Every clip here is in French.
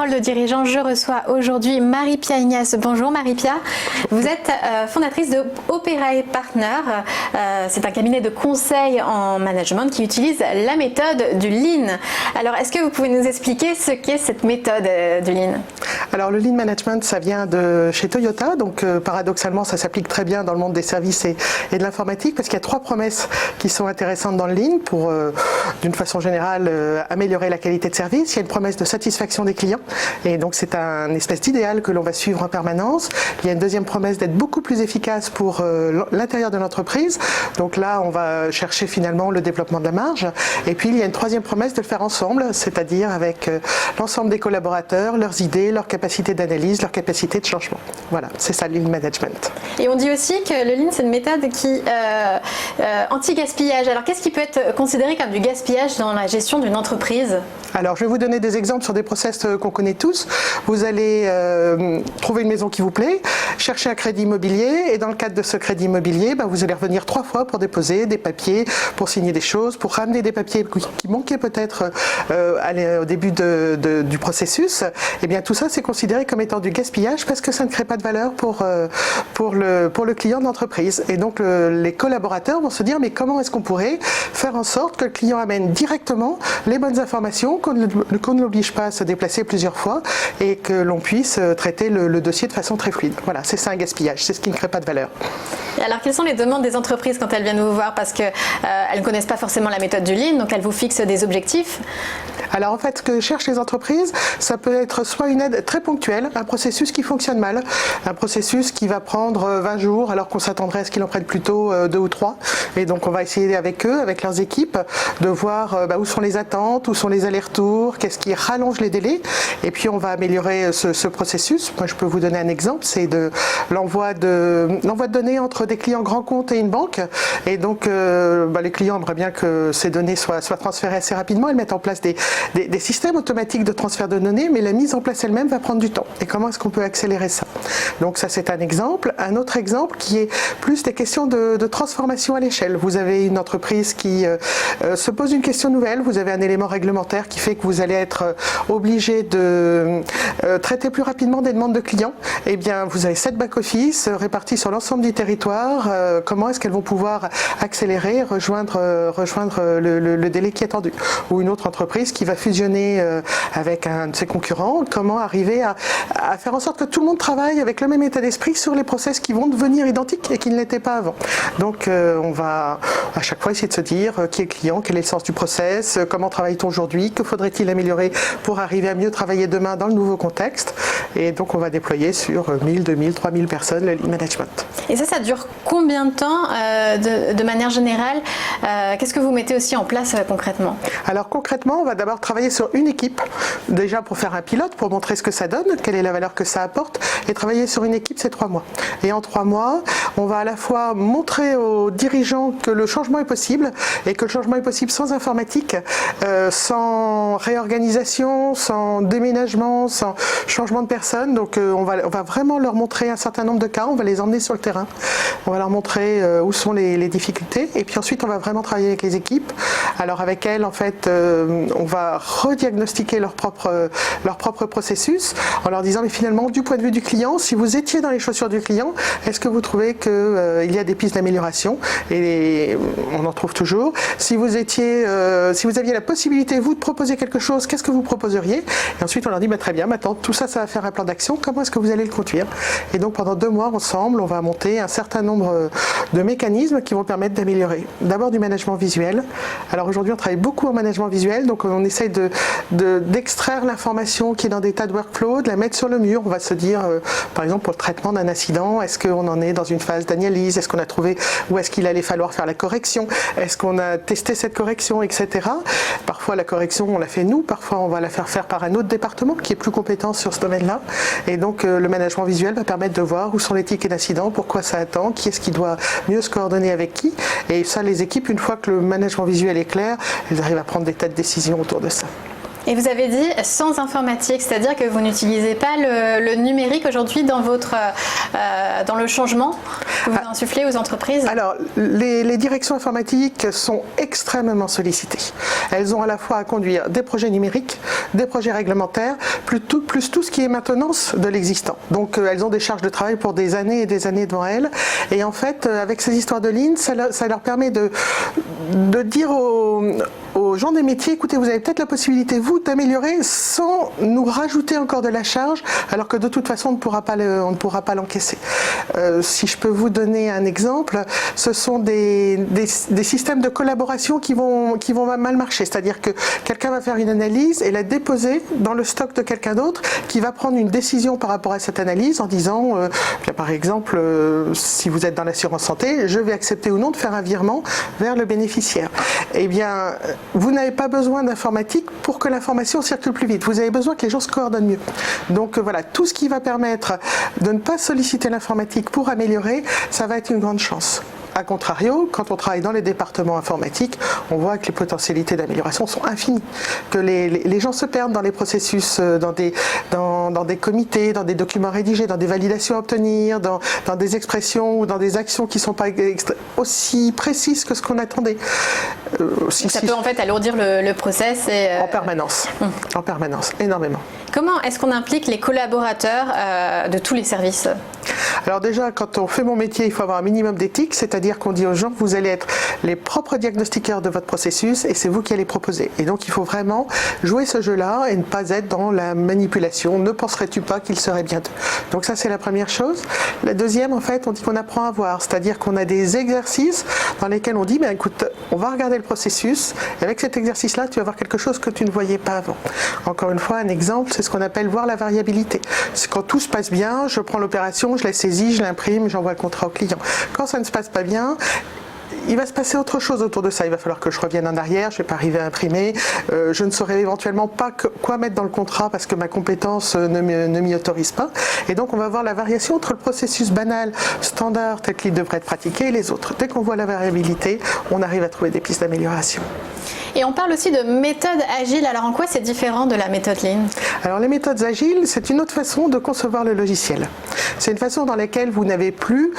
Parole de dirigeant, je reçois aujourd'hui Marie-Pia Ignace. Bonjour Marie-Pia. Vous êtes fondatrice de Operae Partners. C'est un cabinet de conseil en management qui utilise la méthode du Lean. Alors, est-ce que vous pouvez nous expliquer ce qu'est cette méthode du Lean? Alors, le Lean Management, ça vient de chez Toyota. Donc, paradoxalement, ça s'applique très bien dans le monde des services et de l'informatique parce qu'il y a 3 promesses qui sont intéressantes dans le Lean pour, d'une façon générale, améliorer la qualité de service. Il y a une promesse de satisfaction des clients et donc c'est un espèce d'idéal que l'on va suivre en permanence. Il y a une deuxième promesse d'être beaucoup plus efficace pour l'intérieur de l'entreprise. Donc là, on va chercher finalement le développement de la marge. Et puis, il y a une troisième promesse de le faire ensemble, c'est-à-dire avec l'ensemble des collaborateurs, leurs idées, leurs capacités d'analyse, leurs capacités de changement. Voilà, c'est ça le Lean Management. Et on dit aussi que le Lean, c'est une méthode qui anti-gaspillage. Alors, qu'est-ce qui peut être considéré comme du gaspillage dans la gestion d'une entreprise? Alors, je vais vous donner des exemples sur des process qu'on connaît tous. Vous allez trouver une maison qui vous plaît, chercher un crédit immobilier et dans le cadre de ce crédit immobilier, vous allez revenir 3 fois pour déposer des papiers, pour signer des choses, pour ramener des papiers qui manquaient peut-être au début du processus. Et bien tout ça, c'est considéré comme étant du gaspillage parce que ça ne crée pas de valeur pour le client de l'entreprise. Et donc les collaborateurs vont se dire mais comment est-ce qu'on pourrait faire en sorte que le client amène directement les bonnes informations, qu'on ne l'oblige pas à se déplacer plusieurs fois et que l'on puisse traiter le dossier de façon très fluide. Voilà, c'est ça un gaspillage, c'est ce qui ne crée pas de valeur. Et alors, quelles sont les demandes des entreprises quand elles viennent vous voir? Parce qu'elles ne connaissent pas forcément la méthode du Lean, donc elles vous fixent des objectifs. Alors en fait, ce que cherchent les entreprises, ça peut être soit une aide très ponctuelle, un processus qui fonctionne mal, un processus qui va prendre 20 jours alors qu'on s'attendrait à ce qu'ils en prennent plutôt 2 ou 3. Et donc on va essayer avec eux, avec leurs équipes, de voir où sont les attentes, où sont les allers-retours, qu'est-ce qui rallonge les délais. Et puis on va améliorer ce processus. Moi je peux vous donner un exemple, c'est de l'envoi de données entre des clients grands comptes et une banque. Et donc les clients aimeraient bien que ces données soient transférées assez rapidement. Ils mettent en place des systèmes automatiques de transfert de données, mais la mise en place elle-même va prendre du temps. Et comment est-ce qu'on peut accélérer ça? Donc ça c'est un exemple. Un autre exemple qui est plus des questions de transformation à l'échelle. Vous avez une entreprise qui se pose une question nouvelle, vous avez un élément réglementaire qui fait que vous allez être obligé de traiter plus rapidement des demandes de clients. Eh bien vous avez 7 back-office répartis sur l'ensemble du territoire. Comment est-ce qu'elles vont pouvoir accélérer, rejoindre le délai qui est attendu? Ou une autre entreprise qui va fusionner avec un de ses concurrents, comment arriver à faire en sorte que tout le monde travaille avec le même état d'esprit sur les process qui vont devenir identiques et qui ne l'étaient pas avant. Donc on va à chaque fois essayer de se dire qui est le client, quel est le sens du process, comment travaille-t-on aujourd'hui, que faudrait-il améliorer pour arriver à mieux travailler demain dans le nouveau contexte. Et donc on va déployer sur 1000, 2000, 3000 personnes le Lean Management. Et ça dure combien de temps de manière générale? Qu'est-ce que vous mettez aussi en place concrètement? Alors concrètement, on va d'abord travailler sur une équipe, déjà pour faire un pilote, pour montrer ce que ça donne, quelle est la valeur que ça apporte, et travailler sur une équipe, c'est 3 mois. Et en 3 mois, on va à la fois montrer aux dirigeants que le changement est possible, et que le changement est possible sans informatique, sans réorganisation, sans déménagement, sans changement de personne. Donc on va vraiment leur montrer un certain nombre de cas, on va les emmener sur le terrain, on va leur montrer où sont les difficultés, et puis ensuite on va vraiment travailler avec les équipes. Alors avec elles, en fait, on va rediagnostiquer leur propre processus en leur disant mais finalement du point de vue du client, si vous étiez dans les chaussures du client, est-ce que vous trouvez qu'il y a des pistes d'amélioration? Et on en trouve toujours. Si vous aviez la possibilité vous de proposer quelque chose, qu'est-ce que vous proposeriez? Et ensuite on leur dit très bien, maintenant tout ça va faire un plan d'action, comment est-ce que vous allez le conduire? Et donc pendant 2 mois ensemble, on va monter un certain nombre de mécanismes qui vont permettre d'améliorer. D'abord du management visuel. Alors aujourd'hui on travaille beaucoup en management visuel, donc on essaye d'extraire l'information qui est dans des tas de workflows, de la mettre sur le mur. On va se dire, par exemple pour le traitement d'un incident, est-ce qu'on en est dans une phase d'analyse, est-ce qu'on a trouvé où est-ce qu'il allait falloir faire la correction, est-ce qu'on a testé cette correction, etc. Parfois la correction on la fait nous, parfois on va la faire par un autre département qui est plus compétent sur ce domaine-là. Et donc le management visuel va permettre de voir où sont les tickets d'incident, pourquoi ça attend, qui est-ce qui doit mieux se coordonner avec qui. Et ça, les équipes, une fois que le management visuel est clair, elles arrivent à prendre des tas de décisions autour de ça. Et vous avez dit sans informatique, c'est-à-dire que vous n'utilisez pas le numérique aujourd'hui dans dans le changement que vous insufflez aux entreprises? Alors, les directions informatiques sont extrêmement sollicitées. Elles ont à la fois à conduire des projets numériques, des projets réglementaires, plus tout ce qui est maintenance de l'existant. Donc, elles ont des charges de travail pour des années et des années devant elles. Et en fait, avec ces histoires de ligne, ça leur permet de dire aux gens des métiers, écoutez, vous avez peut-être la possibilité, vous, d'améliorer sans nous rajouter encore de la charge, alors que de toute façon, on ne pourra pas l'encaisser. Si je peux vous donner un exemple, ce sont des systèmes de collaboration qui vont mal marcher. C'est-à-dire que quelqu'un va faire une analyse et la déposer dans le stock de quelqu'un d'autre qui va prendre une décision par rapport à cette analyse en disant, par exemple, si vous êtes dans l'assurance santé, je vais accepter ou non de faire un virement vers le bénéficiaire. Eh bien, vous n'avez pas besoin d'informatique pour que l'information circule plus vite. Vous avez besoin que les gens se coordonnent mieux. Donc voilà, tout ce qui va permettre de ne pas solliciter l'informatique pour améliorer, ça va être une grande chance. A contrario, quand on travaille dans les départements informatiques, on voit que les potentialités d'amélioration sont infinies, que les gens se perdent dans les processus, dans des comités, dans des documents rédigés, dans des validations à obtenir, dans des expressions ou dans des actions qui ne sont pas aussi précises que ce qu'on attendait. Ça peut en fait alourdir le process en permanence, en permanence, énormément. Comment est-ce qu'on implique les collaborateurs de tous les services? Alors déjà, quand on fait mon métier, il faut avoir un minimum d'éthique, c'est-à-dire qu'on dit aux gens que vous allez être les propres diagnostiqueurs de votre processus et c'est vous qui allez proposer. Et donc il faut vraiment jouer ce jeu-là et ne pas être dans la manipulation. Ne penserais-tu pas qu'il serait bien d'eux? Donc ça, c'est la première chose. La deuxième, en fait, on dit qu'on apprend à voir, c'est-à-dire qu'on a des exercices dans lesquels on dit, ben, écoute, on va regarder le processus et avec cet exercice-là, tu vas voir quelque chose que tu ne voyais pas avant. Encore une fois, un exemple, c'est ce qu'on appelle voir la variabilité. C'est quand tout se passe bien, je prends l'opération, je la saisis, je l'imprime, j'envoie le contrat au client. Quand ça ne se passe pas bien, il va se passer autre chose autour de ça. Il va falloir que je revienne en arrière, je ne vais pas arriver à imprimer, je ne saurais éventuellement pas quoi mettre dans le contrat parce que ma compétence ne m'y autorise pas. Et donc on va voir la variation entre le processus banal, standard, tel qu'il devrait être pratiqué et les autres. Dès qu'on voit la variabilité, on arrive à trouver des pistes d'amélioration. Et on parle aussi de méthode agile. Alors en quoi c'est différent de la méthode Lean? Alors les méthodes agiles, c'est une autre façon de concevoir le logiciel. C'est une façon dans laquelle vous n'avez plus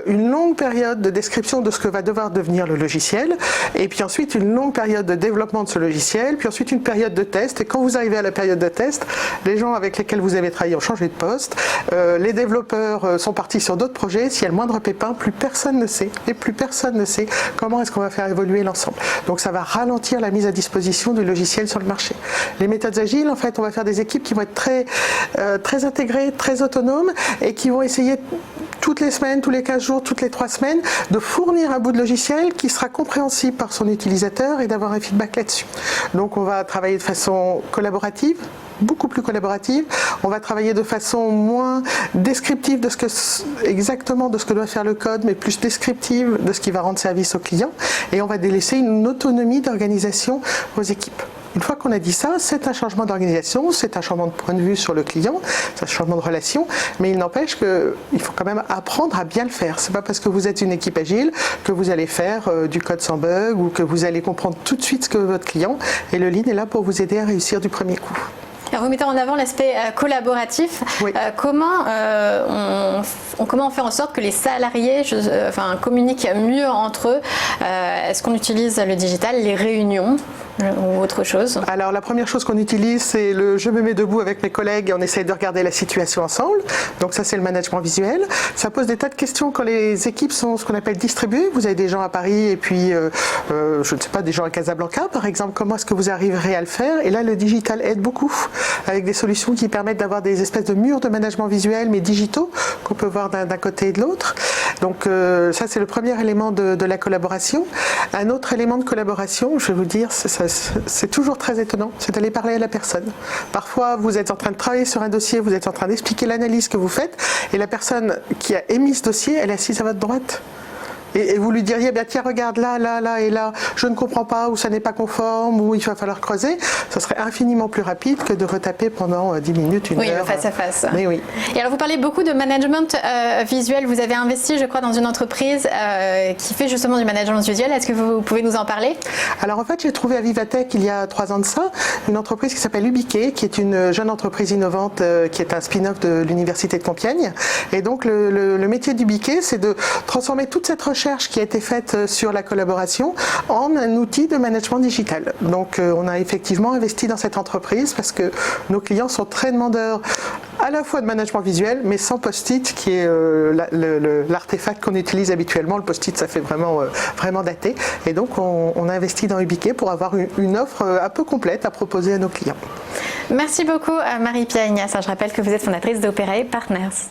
une longue période de description de ce que va devoir devenir le logiciel, et puis ensuite une longue période de développement de ce logiciel, puis ensuite une période de test, et quand vous arrivez à la période de test, les gens avec lesquels vous avez travaillé ont changé de poste, les développeurs sont partis sur d'autres projets, s'il y a le moindre pépin, plus personne ne sait, et plus personne ne sait comment est-ce qu'on va faire évoluer l'ensemble. Donc ça va ralentir la mise à disposition du logiciel sur le marché. Les méthodes agiles, en fait, on va faire des équipes qui vont être très intégrées, très autonomes, et qui vont essayer toutes les semaines, tous les 15 jours, toutes les 3 semaines, de fournir un bout de logiciel qui sera compréhensible par son utilisateur et d'avoir un feedback là-dessus. Donc on va travailler de façon collaborative, beaucoup plus collaborative. On va travailler de façon moins descriptive exactement de ce que doit faire le code, mais plus descriptive de ce qui va rendre service au client. Et on va délaisser une autonomie d'organisation aux équipes. Une fois qu'on a dit ça, c'est un changement d'organisation, c'est un changement de point de vue sur le client, c'est un changement de relation, mais il n'empêche qu'il faut quand même apprendre à bien le faire. C'est pas parce que vous êtes une équipe agile que vous allez faire du code sans bug ou que vous allez comprendre tout de suite ce que veut votre client. Et le Lean est là pour vous aider à réussir du premier coup. Alors vous mettez en avant l'aspect collaboratif. Oui. Comment on fait en sorte que les salariés communiquent mieux entre eux? Est-ce qu'on utilise le digital, les réunions ou autre chose? Alors la première chose qu'on utilise, c'est je me mets debout avec mes collègues et on essaye de regarder la situation ensemble. Donc ça, c'est le management visuel. Ça pose des tas de questions quand les équipes sont ce qu'on appelle distribuées. Vous avez des gens à Paris et puis je ne sais pas, des gens à Casablanca par exemple. Comment est-ce que vous arriverez à le faire? Et là, le digital aide beaucoup avec des solutions qui permettent d'avoir des espèces de murs de management visuel mais digitaux qu'on peut voir d'un côté et de l'autre. Donc ça, c'est le premier élément de la collaboration. Un autre élément de collaboration, je vais vous dire, c'est toujours très étonnant, c'est d'aller parler à la personne. Parfois, vous êtes en train de travailler sur un dossier, vous êtes en train d'expliquer l'analyse que vous faites, et la personne qui a émis ce dossier, elle est assise à votre droite. et vous lui diriez, bien, tiens, regarde là, là, là et là, je ne comprends pas, ou ça n'est pas conforme, ou il va falloir creuser, ça serait infiniment plus rapide que de retaper pendant 10 minutes, une heure. Oui, face à face. Mais oui. Et alors vous parlez beaucoup de management visuel. Vous avez investi, je crois, dans une entreprise qui fait justement du management visuel. Est-ce que vous pouvez nous en parler? Alors en fait, j'ai trouvé à Vivatech il y a 3 ans de ça une entreprise qui s'appelle Ubiquet, qui est une jeune entreprise innovante qui est un spin-off de l'université de Compiègne. Et donc le métier d'Ubiquet, c'est de transformer toute cette recherche qui a été faite sur la collaboration en un outil de management digital. Donc on a effectivement investi dans cette entreprise parce que nos clients sont très demandeurs à la fois de management visuel, mais sans post-it, qui est l'artefact qu'on utilise habituellement. Le post-it, ça fait vraiment daté. Et donc on a investi dans Ubiquet pour avoir une offre un peu complète à proposer à nos clients. Merci beaucoup Marie-Pia Ignace. Je rappelle que vous êtes fondatrice d'Operae Partners.